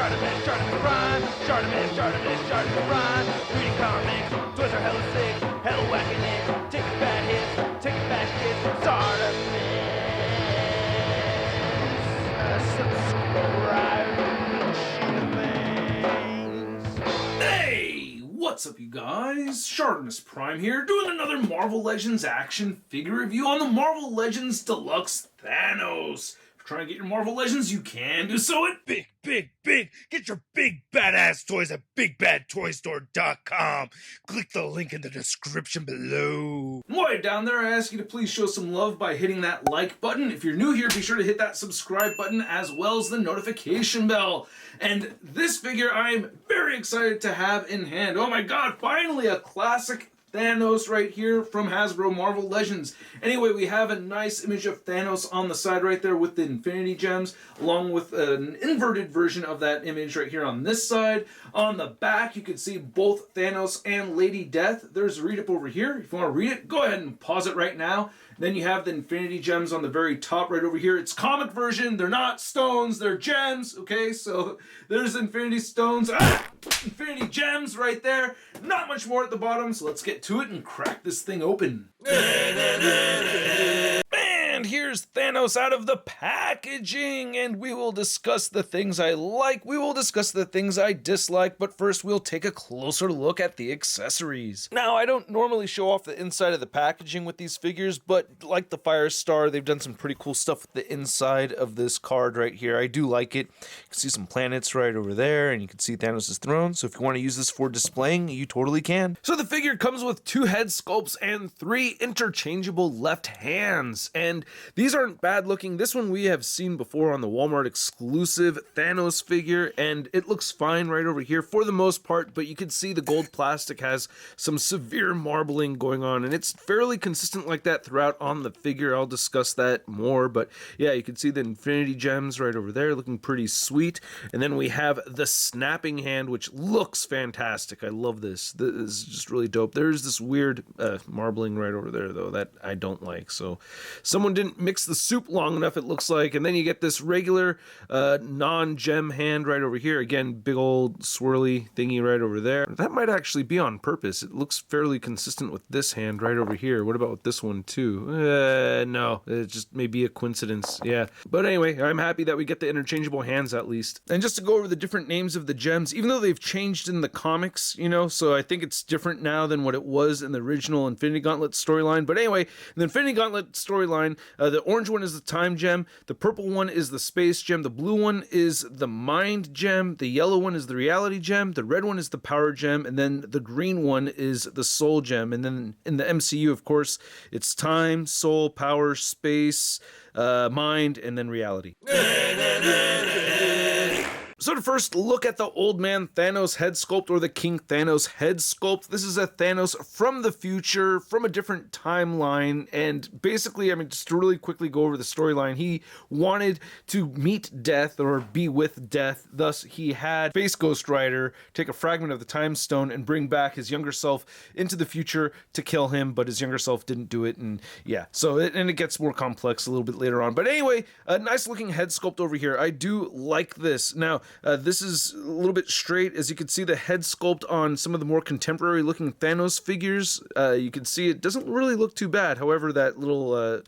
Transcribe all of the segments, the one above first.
ShartimusPrime. Reading comics, toys are hella sick, hella whacking it, taking bad hits, taking bad shit. Subscribe. Hey, what's up you guys? ShartimusPrime here, doing another Marvel Legends action figure review on the Marvel Legends Deluxe Thanos. If you're trying to get your Marvel Legends, you can do so at Big. Get your big badass toys at BigBadToyStore.com. Click the link in the description below. While you're down there, I ask you to please show some love by hitting that like button. If you're new here, be sure to hit that subscribe button as well as the notification bell. And this figure I'm very excited to have in hand. Oh my god, finally a classic Thanos right here from Hasbro Marvel Legends. Anyway, we have a nice image of Thanos on the side right there with the Infinity Gems, along with an inverted version of that image right here on this side. On the back, you can see both Thanos and Lady Death. There's a read-up over here. If you want to read it, go ahead and pause it right now. Then you have the Infinity Gems on the very top right over here. It's comic version. They're not stones. They're gems. Okay, so there's Infinity Stones. Infinity Gems right there. Not much more at the bottom, so let's get to it and crack this thing open. And here's Thanos out of the packaging, and we will discuss the things I like, we will discuss the things I dislike, but first we'll take a closer look at the accessories. Now, I don't normally show off the inside of the packaging with these figures, but like the Firestar, they've done some pretty cool stuff with the inside of this card right here. I do like it. You can see some planets right over there, and you can see Thanos' throne, so if you want to use this for displaying, you totally can. So the figure comes with 2 head sculpts and 3 interchangeable left hands, and these aren't bad looking. This one we have seen before on the Walmart exclusive Thanos figure, and it looks fine right over here for the most part, but you can see the gold plastic has some severe marbling going on, and it's fairly consistent like that throughout on the figure. I'll discuss that more, but yeah, you can see the Infinity Gems right over there looking pretty sweet, and then we have the snapping hand, which looks fantastic. I love this. This is just really dope. There's this weird marbling right over there, though, that I don't like, so someone didn't mix the soup long enough, it looks like. And then you get this regular non-gem hand right over here. Again, big old swirly thingy right over there. That might actually be on purpose. It looks fairly consistent with this hand right over here. What about with this one too? No, it just may be a coincidence. Yeah, but anyway, I'm happy that we get the interchangeable hands at least. And just to go over the different names of the gems, even though they've changed in the comics, you know, so I think it's different now than what it was in the original Infinity Gauntlet storyline. But anyway, in the Infinity Gauntlet storyline, the orange one is the time gem, the purple one is the space gem, the blue one is the mind gem, the yellow one is the reality gem, the red one is the power gem, and then the green one is the soul gem. And then in the MCU, of course, it's time, soul, power, space, mind, and then reality. So to first look at the Old Man Thanos head sculpt, or the King Thanos head sculpt. This is a Thanos from the future, from a different timeline, and basically, I mean, just to really quickly go over the storyline, he wanted to meet death, or be with death, thus he had face Ghost Rider take a fragment of the Time Stone and bring back his younger self into the future to kill him, but his younger self didn't do it, and yeah, so it gets more complex a little bit later on. But anyway, a nice looking head sculpt over here. I do like this. Now, this is a little bit straight. As you can see, the head sculpt on some of the more contemporary looking Thanos figures, you can see it doesn't really look too bad. However, that little,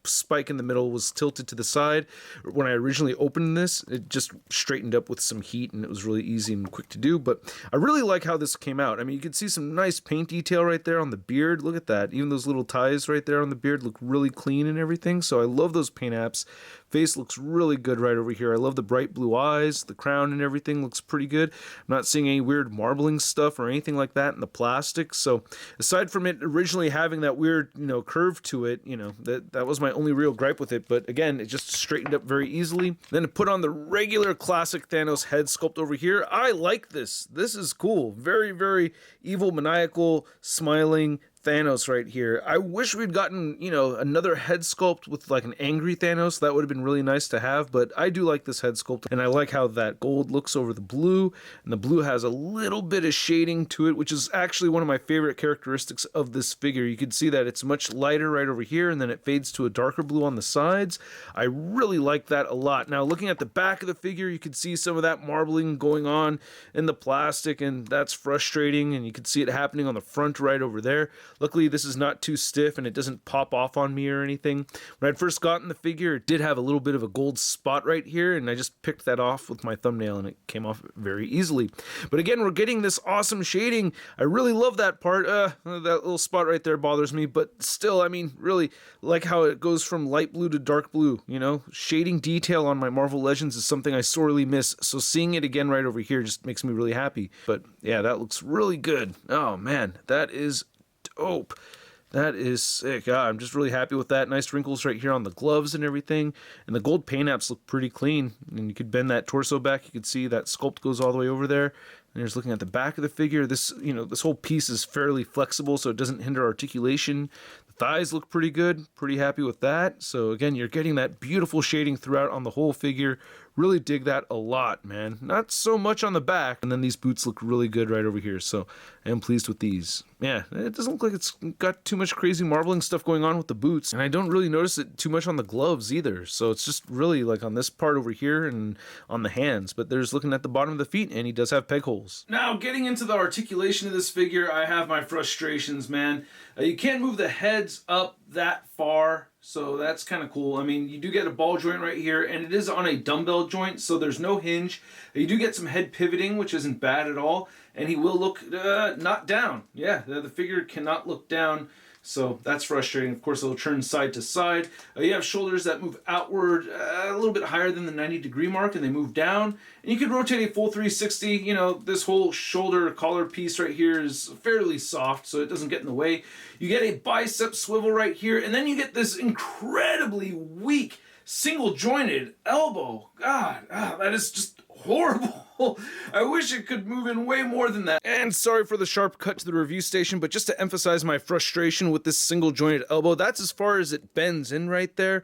spike in the middle was tilted to the side. When I originally opened this, it just straightened up with some heat, and it was really easy and quick to do. But I really like how this came out. I mean, you can see some nice paint detail right there on the beard. Look at that. Even those little ties right there on the beard look really clean and everything. So I love those paint apps. Face looks really good right over here. I love the bright blue eyes. The crown and everything looks pretty good. I'm not seeing any weird marbling stuff or anything like that in the plastic. So aside from it originally having that weird, curve to it, that was my only real gripe with it. But again, it just straightened up very easily. Then to put on the regular classic Thanos head sculpt over here, I like this. This is cool. Very, very evil, maniacal, smiling Thanos right here. I wish we'd gotten, another head sculpt with like an angry Thanos. That would have been really nice to have, but I do like this head sculpt, and I like how that gold looks over the blue, and the blue has a little bit of shading to it, which is actually one of my favorite characteristics of this figure. You can see that it's much lighter right over here, and then it fades to a darker blue on the sides. I really like that a lot. Now, looking at the back of the figure, you can see some of that marbling going on in the plastic, and that's frustrating, and you can see it happening on the front right over there. Luckily, this is not too stiff, and it doesn't pop off on me or anything. When I'd first gotten the figure, it did have a little bit of a gold spot right here, and I just picked that off with my thumbnail, and it came off very easily. But again, we're getting this awesome shading. I really love that part. That little spot right there bothers me, but still, I mean, really like how it goes from light blue to dark blue, Shading detail on my Marvel Legends is something I sorely miss, so seeing it again right over here just makes me really happy. But yeah, that looks really good. Oh man, that is dope. That is sick. I'm just really happy with that. Nice wrinkles right here on the gloves and everything. And the gold paint apps look pretty clean. And you could bend that torso back. You could see that sculpt goes all the way over there. And just looking at the back of the figure, this whole piece is fairly flexible, so it doesn't hinder articulation. The thighs look pretty good. Pretty happy with that. So again, you're getting that beautiful shading throughout on the whole figure. Really dig that a lot, man. Not so much on the back. And then these boots look really good right over here, so I am pleased with these. Yeah, it doesn't look like it's got too much crazy marbling stuff going on with the boots, and I don't really notice it too much on the gloves either, so it's just really like on this part over here and on the hands. But there's looking at the bottom of the feet, and he does have peg holes. Now, getting into the articulation of this figure, I have my frustrations, man. You can't move the heads up that far, so that's kind of cool. I mean, you do get a ball joint right here, and it is on a dumbbell joint, so there's no hinge. You do get some head pivoting, which isn't bad at all, and he will look not down. Yeah, the figure cannot look down, so that's frustrating. Of course, it'll turn side to side. You have shoulders that move outward a little bit higher than the 90-degree mark, and they move down. And you can rotate a full 360. This whole shoulder collar piece right here is fairly soft, so it doesn't get in the way. You get a bicep swivel right here, and then you get this incredibly weak single-jointed elbow. God, that is just horrible. I wish it could move in way more than that. And sorry for the sharp cut to the review station, but just to emphasize my frustration with this single jointed elbow, that's as far as it bends in right there.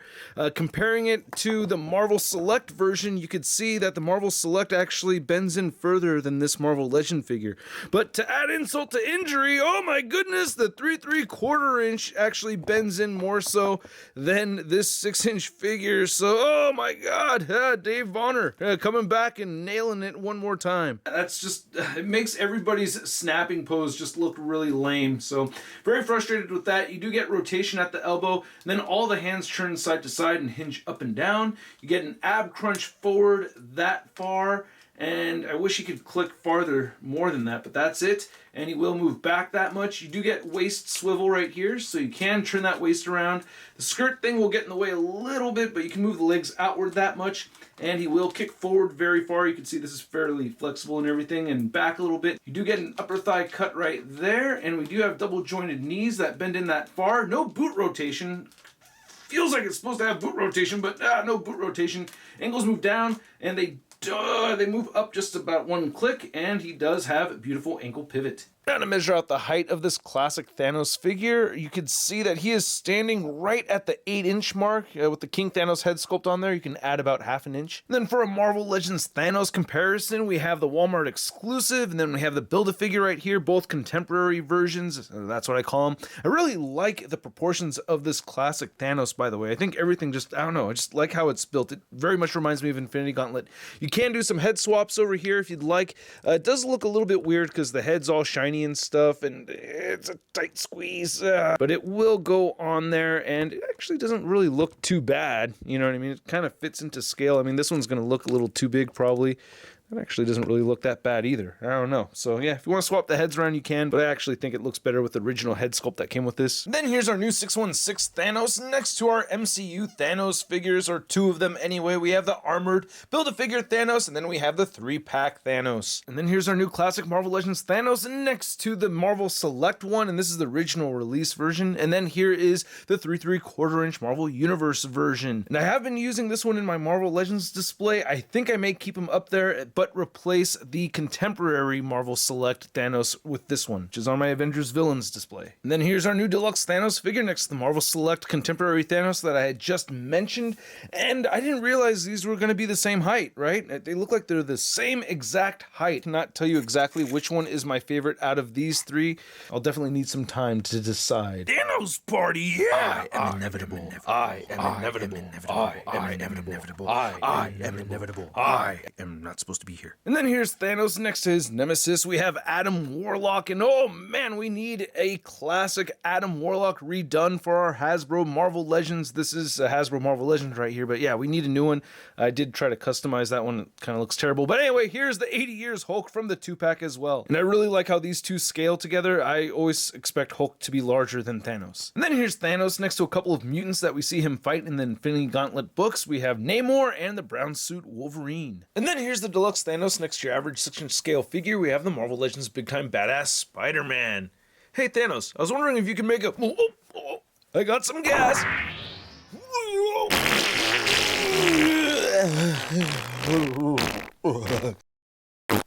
Comparing it to the Marvel Select version, you could see that the Marvel Select actually bends in further than this Marvel Legend figure. But to add insult to injury, oh my goodness, the 3¾ inch actually bends in more so than this 6-inch figure. So, oh my god, Dave Bonner coming back and nailing it one more time. That's just, it makes everybody's snapping pose just look really lame. So very frustrated with that. You do get rotation at the elbow, and then all the hands turn side to side and hinge up and down. You get an ab crunch forward that far, and I wish he could click farther more than that, but that's it. And he will move back that much. You do get waist swivel right here, so you can turn that waist around. The skirt thing will get in the way a little bit, but you can move the legs outward that much, and he will kick forward very far. You can see this is fairly flexible and everything, and back a little bit. You do get an upper thigh cut right there, and we do have double jointed knees that bend in that far. No boot rotation. Feels like it's supposed to have boot rotation, but no boot rotation. Ankles move down, and they move up just about one click, and he does have a beautiful ankle pivot. Now to measure out the height of this classic Thanos figure, you can see that he is standing right at the 8-inch mark. With the King Thanos head sculpt on there, you can add about half an inch. And then for a Marvel Legends Thanos comparison, we have the Walmart exclusive, and then we have the Build-A-Figure right here, both contemporary versions. That's what I call them. I really like the proportions of this classic Thanos, by the way. I think everything just, I don't know, I just like how it's built. It very much reminds me of Infinity Gauntlet. You can do some head swaps over here if you'd like. It does look a little bit weird because the head's all shiny and stuff, and it's a tight squeeze, but it will go on there, and it actually doesn't really look too bad. You know what I mean? It kind of fits into scale. I mean, this one's going to look a little too big probably. That actually doesn't really look that bad either. I don't know. So yeah, if you want to swap the heads around, you can, but I actually think it looks better with the original head sculpt that came with this. And then here's our new 616 Thanos. Next to our MCU Thanos figures, or two of them anyway, we have the armored Build-A-Figure Thanos, and then we have the 3-pack Thanos. And then here's our new classic Marvel Legends Thanos next to the Marvel Select one, and this is the original release version. And then here is the 3¾ inch Marvel Universe version. And I have been using this one in my Marvel Legends display. I think I may keep him up there, but replace the contemporary Marvel Select Thanos with this one, which is on my Avengers Villains display. And then here's our new Deluxe Thanos figure next to the Marvel Select Contemporary Thanos that I had just mentioned, and I didn't realize these were going to be the same height, right? They look like they're the same exact height. Cannot tell you exactly which one is my favorite out of these three. I'll definitely need some time to decide. Thanos party, yeah! I am inevitable. I am inevitable. I am inevitable. I am inevitable. I am not supposed to be here. And then here's Thanos next to his nemesis. We have Adam Warlock, and oh man, we need a classic Adam Warlock redone for our Hasbro Marvel Legends. This is a Hasbro Marvel Legends right here, but yeah, we need a new one. I did try to customize that one. It kind of looks terrible. But anyway, here's the 80 Years Hulk from the 2-pack as well. And I really like how these two scale together. I always expect Hulk to be larger than Thanos. And then here's Thanos next to a couple of mutants that we see him fight in the Infinity Gauntlet books. We have Namor and the brown suit Wolverine. And then here's the Deluxe Thanos next to your average 6-inch scale figure. We have the Marvel Legends Big Time Badass Spider-Man. Hey Thanos, I was wondering if you could make a... I got some gas.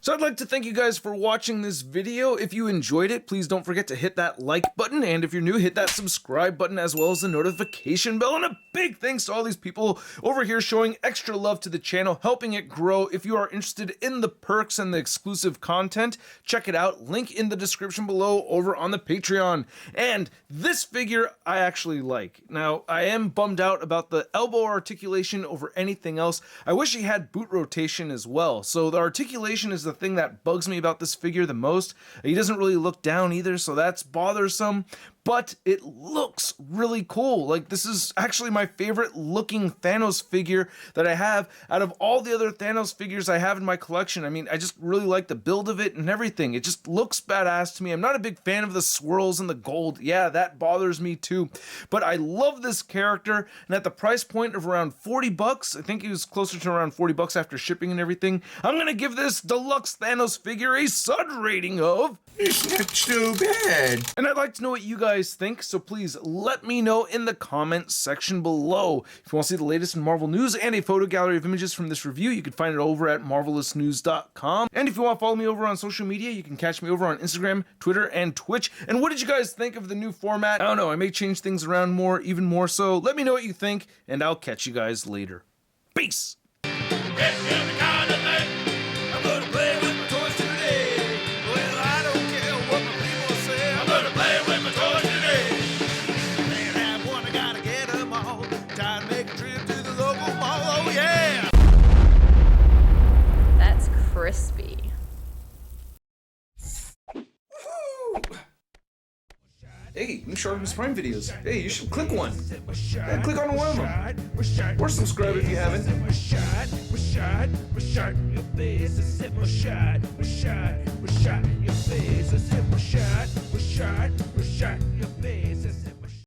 So I'd like to thank you guys for watching this video. If you enjoyed it, please don't forget to hit that like button, and if you're new, hit that subscribe button as well as the notification bell. And a big thanks to all these people over here showing extra love to the channel, helping it grow. If you are interested in the perks and the exclusive content, check it out. Link in the description below over on the Patreon. And this figure I actually like. Now, I am bummed out about the elbow articulation over anything else. I wish he had boot rotation as well. So the articulation is the thing that bugs me about this figure the most. He doesn't really look down either, so that's bothersome, but it looks really cool. Like, this is actually my favorite looking Thanos figure that I have out of all the other Thanos figures I have in my collection. I mean, I just really like the build of it and everything. It just looks badass to me. I'm not a big fan of the swirls and the gold. Yeah, that bothers me too, but I love this character, and at the price point of around 40 bucks, I think he was closer to around 40 bucks after shipping and everything, I'm gonna give this Deluxe Thanos figure a SUD rating of... It's not too bad. And I'd like to know what you guys think, so please let me know in the comments section below. If you want to see the latest in Marvel news and a photo gallery of images from this review, you can find it over at marvelousnews.com. And if you want to follow me over on social media, you can catch me over on Instagram, Twitter, and Twitch. And what did you guys think of the new format? I don't know, I may change things around more, even more so. Let me know what you think, and I'll catch you guys later. Peace! Crispy. Hey, new ShartimusPrime videos. Hey, you should click one. Yeah, click on one of them. Or subscribe if you haven't. Your face.